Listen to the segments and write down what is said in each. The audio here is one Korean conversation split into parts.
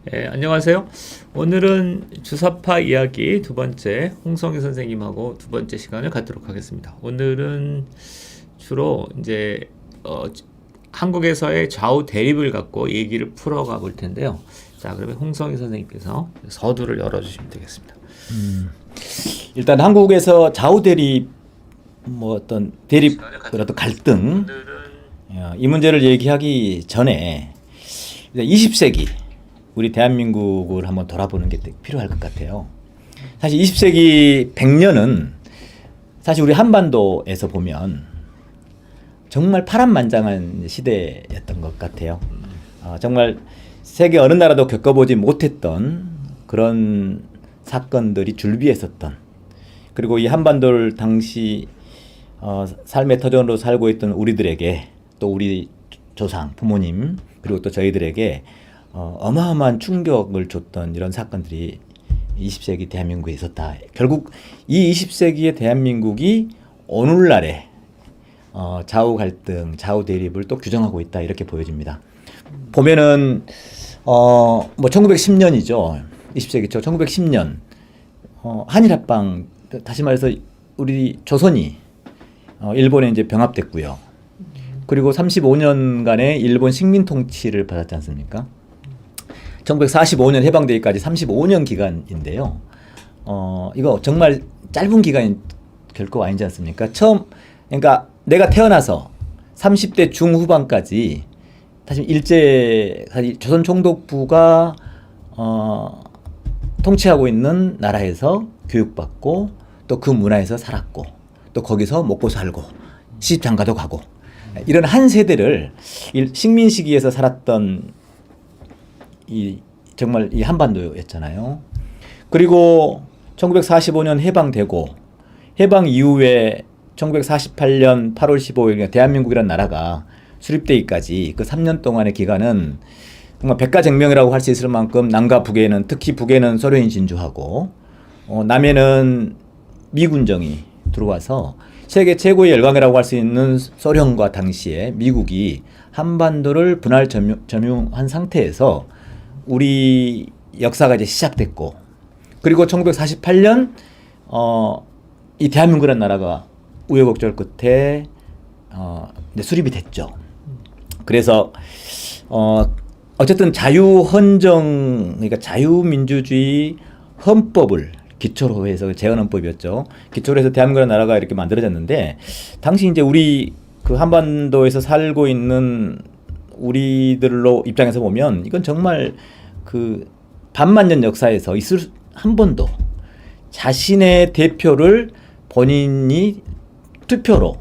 안녕하세요. 오늘은 주사파 이야기 두 번째 홍성희 선생님하고 두 번째 시간을 갖도록 하겠습니다. 오늘은 주로 이제 한국에서의 좌우 대립을 갖고 얘기를 풀어가 볼 텐데요. 자, 그러면 홍성희 선생님께서 서두를 열어주시면 되겠습니다. 일단 한국에서 좌우 대립 어떤 대립 어떤 갈등 이 문제를 얘기하기 전에 20세기 우리 대한민국을 한번 돌아보는 게 필요할 것 같아요. 사실 20세기 100년은 사실 우리 한반도에서 보면 정말 파란만장한 시대였던 것 같아요. 정말 세계 어느 나라도 겪어보지 못했던 그런 사건들이 줄비했었던, 그리고 이 한반도를 당시 삶의 터전으로 살고 있던 우리들에게, 또 우리 조상, 부모님, 그리고 또 저희들에게 어마어마한 충격을 줬던 이런 사건들이 20세기 대한민국에 있었다. 결국 이 20세기의 대한민국이 오늘날의 좌우 갈등, 좌우 대립을 또 규정하고 있다, 이렇게 보여집니다. 보면은 1910년이죠. 20세기 초 1910년 한일합방, 다시 말해서 우리 조선이 일본에 이제 병합됐고요. 그리고 35년간의 일본 식민 통치를 받았지 않습니까? 1945년 해방되기까지 35년 기간인데요. 이거 정말 짧은 기간이 결코 아니지 않습니까? 그러니까 내가 태어나서 30대 중후반까지 사실 조선 총독부가 통치하고 있는 나라에서 교육받고, 또 그 문화에서 살았고, 또 거기서 먹고 살고 시집장가도 가고, 이런 한 세대를 식민 시기에서 살았던 정말 이 한반도였잖아요. 그리고 1945년 해방되고, 해방 이후에 1948년 8월 15일 대한민국이라는 나라가 수립되기까지 그 3년 동안의 기간은 정말 백가쟁명이라고 할 수 있을 만큼 남과 북에는, 특히 북에는 소련이 진주하고 남에는 미군정이 들어와서 세계 최고의 열강이라고 할 수 있는 소련과 당시에 미국이 한반도를 분할 점유한 상태에서 우리 역사가 이제 시작됐고, 그리고 1948년 이 대한민국이라는 나라가 우여곡절 끝에 이제 수립이 됐죠. 그래서 어쨌든 자유헌정, 그러니까 자유민주주의 헌법을 기초로 해서 재헌헌법이었죠. 기초로 해서 대한민국이라는 나라가 이렇게 만들어졌는데, 당시 이제 우리 그 한반도에서 살고 있는 우리들로 입장에서 보면 이건 정말 그 반만년 역사에서 있을 한 번도 자신의 대표를 본인이 투표로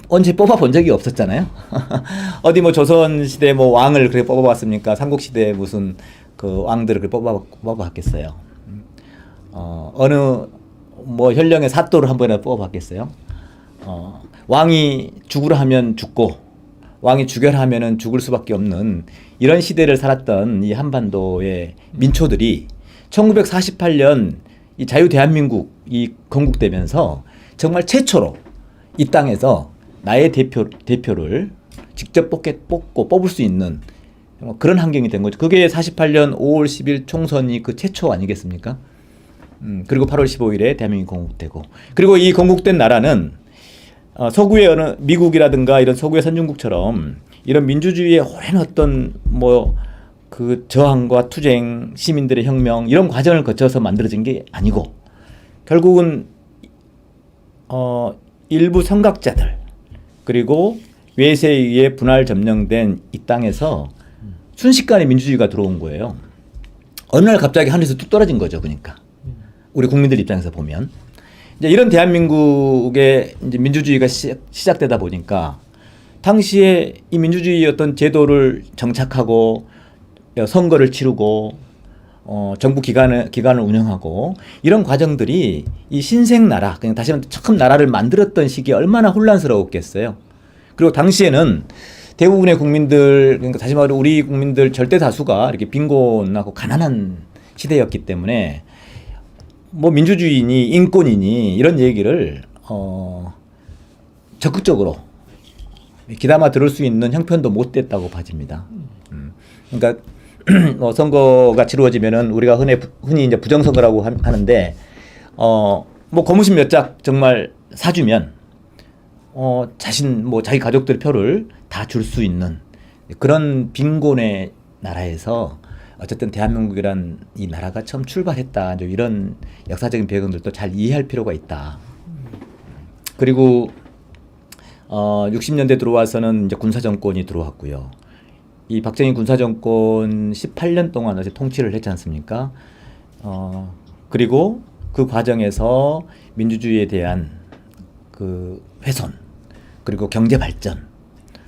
언제 뽑아본 적이 없었잖아요. 어디 조선시대 왕을 그렇게 뽑아봤습니까? 삼국시대 무슨 그 왕들을 그렇게 뽑아봤겠어요. 어느 현령의 사또를 한 번이라도 뽑아봤겠어요. 왕이 죽으라 하면 죽고, 왕이 죽여라 하면은 죽을 수밖에 없는 이런 시대를 살았던 이 한반도의 민초들이 1948년 이 자유 대한민국이 건국되면서 정말 최초로 이 땅에서 나의 대표를 직접 뽑고 뽑을 수 있는 그런 환경이 된 거죠. 그게 48년 5월 10일 총선이 그 최초 아니겠습니까? 그리고 8월 15일에 대한민국이 건국되고, 그리고 이 건국된 나라는 서구의 어느 미국이라든가 이런 서구의 선진국처럼 이런 민주주의의 오랜 어떤 그 저항과 투쟁, 시민들의 혁명, 이런 과정을 거쳐서 만들어진 게 아니고, 결국은 일부 선각자들, 그리고 외세에 의해 분할 점령된 이 땅에서 순식간에 민주주의가 들어온 거예요. 어느 날 갑자기 하늘에서 뚝 떨어진 거죠. 그러니까 우리 국민들 입장에서 보면 이제 이런 대한민국의 이제 민주주의가 시작되다 보니까, 당시에 이 민주주의 어떤 제도를 정착하고 선거를 치르고 정부 기관을 운영하고, 이런 과정들이 이 신생 나라, 그냥 다시 말해 처음 나라를 만들었던 시기에 얼마나 혼란스러웠겠어요. 그리고 당시에는 대부분의 국민들, 그러니까 다시 말해 우리 국민들 절대 다수가 이렇게 빈곤하고 가난한 시대였기 때문에 민주주의니 인권이니 이런 얘기를 적극적으로 귀담아 들을 수 있는 형편도 못 됐다고 봐집니다. 그러니까 뭐 선거가 치루어지면은 우리가 흔히 이제 부정선거라고 하는데 뭐 고무신 몇 짝 정말 사주면 자기 가족들 표를 다 줄 수 있는 그런 빈곤의 나라에서 어쨌든 대한민국이란 이 나라가 처음 출발했다. 이런 역사적인 배경들도 잘 이해할 필요가 있다. 그리고 60년대 들어와서는 이제 군사 정권이 들어왔고요. 이 박정희 군사 정권 18년 동안 어제 통치를 했지 않습니까? 그리고 그 과정에서 민주주의에 대한 그 훼손, 그리고 경제 발전,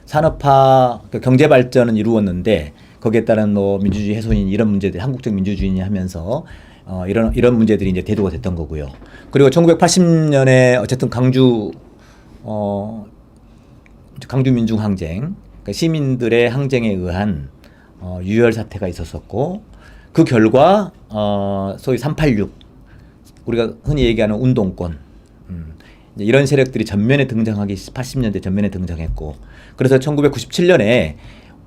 산업화, 경제 발전은 이루었는데 거기에 따른 뭐 민주주의 훼손인 이런 문제들, 한국적 민주주의냐 하면서 이런 문제들이 이제 대두가 됐던 거고요. 그리고 1980년에 어쨌든 강주 민중항쟁, 그러니까 시민들의 항쟁에 의한 유혈 사태가 있었었고 그 결과 소위 386 우리가 흔히 얘기하는 운동권 이런 세력들이 전면에 등장하기 80년대 전면에 등장했고 그래서 1997년에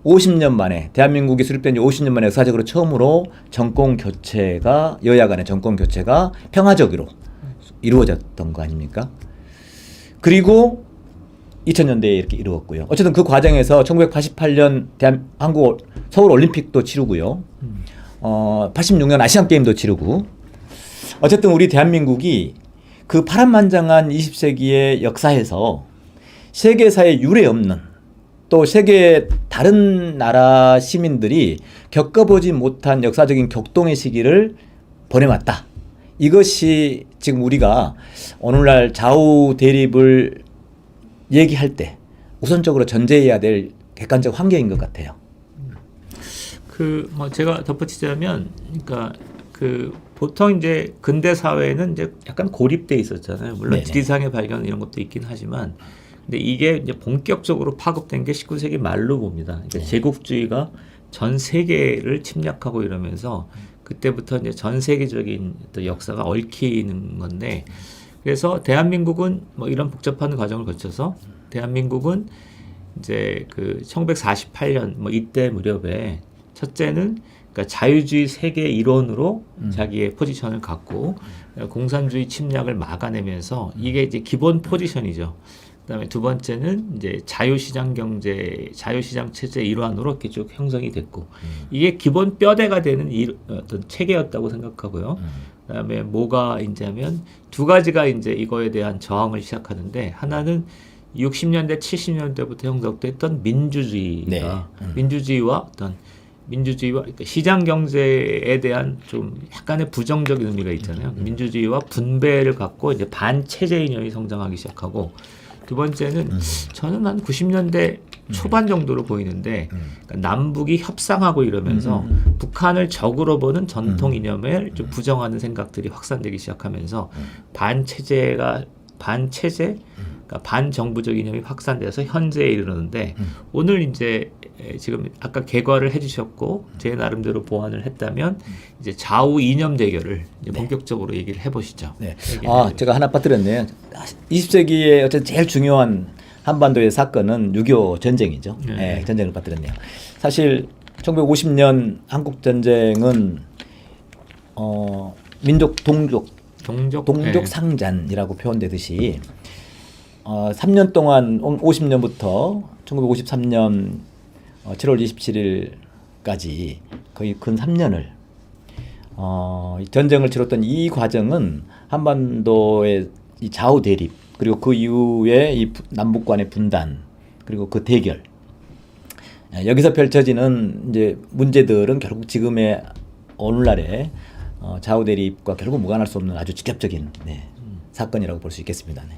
50년 만에 대한민국이 수립된 지 50년 만에 역사적으로 처음으로 여야 간의 정권 교체가 평화적으로 이루어졌던 거 아닙니까? 그리고 2000년대에 이렇게 이루었고요. 어쨌든 그 과정에서 1988년 서울 올림픽도 치르고요. 86년 아시안 게임도 치르고 어쨌든 우리 대한민국이 그 파란만장한 20세기의 역사에서 세계사에 유례 없는 또 세계 다른 나라 시민들이 겪어보지 못한 역사적인 격동의 시기를 보내왔다. 이것이 지금 우리가 오늘날 좌우 대립을 얘기할 때 우선적으로 전제해야 될 객관적 환경인 것 같아요. 뭐 제가 덧붙이자면, 그러니까 보통 이제 근대 사회는 이제 약간 고립돼 있었잖아요. 물론 네네. 지리상의 발견 이런 것도 있긴 하지만, 근데 이게 이제 본격적으로 파급된 게 19세기 말로 봅니다. 그러니까 제국주의가 전 세계를 침략하고 이러면서 그때부터 이제 전 세계적인 또 역사가 얽히는 건데, 그래서 대한민국은 뭐 이런 복잡한 과정을 거쳐서 대한민국은 이제 1948년 뭐 이때 무렵에 첫째는 그러니까 자유주의 세계 일원으로 자기의 포지션을 갖고 공산주의 침략을 막아내면서 이게 이제 기본 포지션이죠. 그다음에 두 번째는 이제 자유시장 체제 일환으로 이렇게 쭉 형성이 됐고 이게 기본 뼈대가 되는 어떤 체계였다고 생각하고요. 그다음에 뭐가 이제하면 두 가지가 이제 이거에 대한 저항을 시작하는데 하나는 60년대 70년대부터 형성됐던 민주주의가 민주주의와 그러니까 시장 경제에 대한 좀 약간의 부정적인 의미가 있잖아요. 민주주의와 분배를 갖고 이제 반체제 이념이 성장하기 시작하고 두 번째는 저는 한 90년대 초반 정도로 보이는데 그러니까 남북이 협상하고 이러면서 북한을 적으로 보는 전통 이념을 좀 부정하는 생각들이 확산되기 시작하면서 반체제 그러니까 반정부적 이념이 확산돼서 현재에 이르는데 오늘 이제 지금 아까 개괄을 해주셨고 제 나름대로 보완을 했다면 이제 좌우 이념 대결을 이제 본격적으로 얘기를 해보시죠. 네. 제가 하나 빠뜨렸네요. 20세기의 어쨌든 제일 중요한 한반도의 사건은 6.25 전쟁이죠. 네, 전쟁을 빠뜨렸네요. 사실 1950년 한국 전쟁은 민족 동족 상잔이라고 표현되듯이 3년 동안 50년부터 1953년 7월 27일까지 거의 근 3년을 전쟁을 치렀던 이 과정은 한반도의 이 좌우 대립 그리고 그 이후에 이 남북 간의 분단 그리고 그 대결 여기서 펼쳐지는 이제 문제들은 결국 지금의 오늘날의 좌우 대립과 결국 무관할 수 없는 아주 직접적인 사건이라고 볼 수 있겠습니다. 네.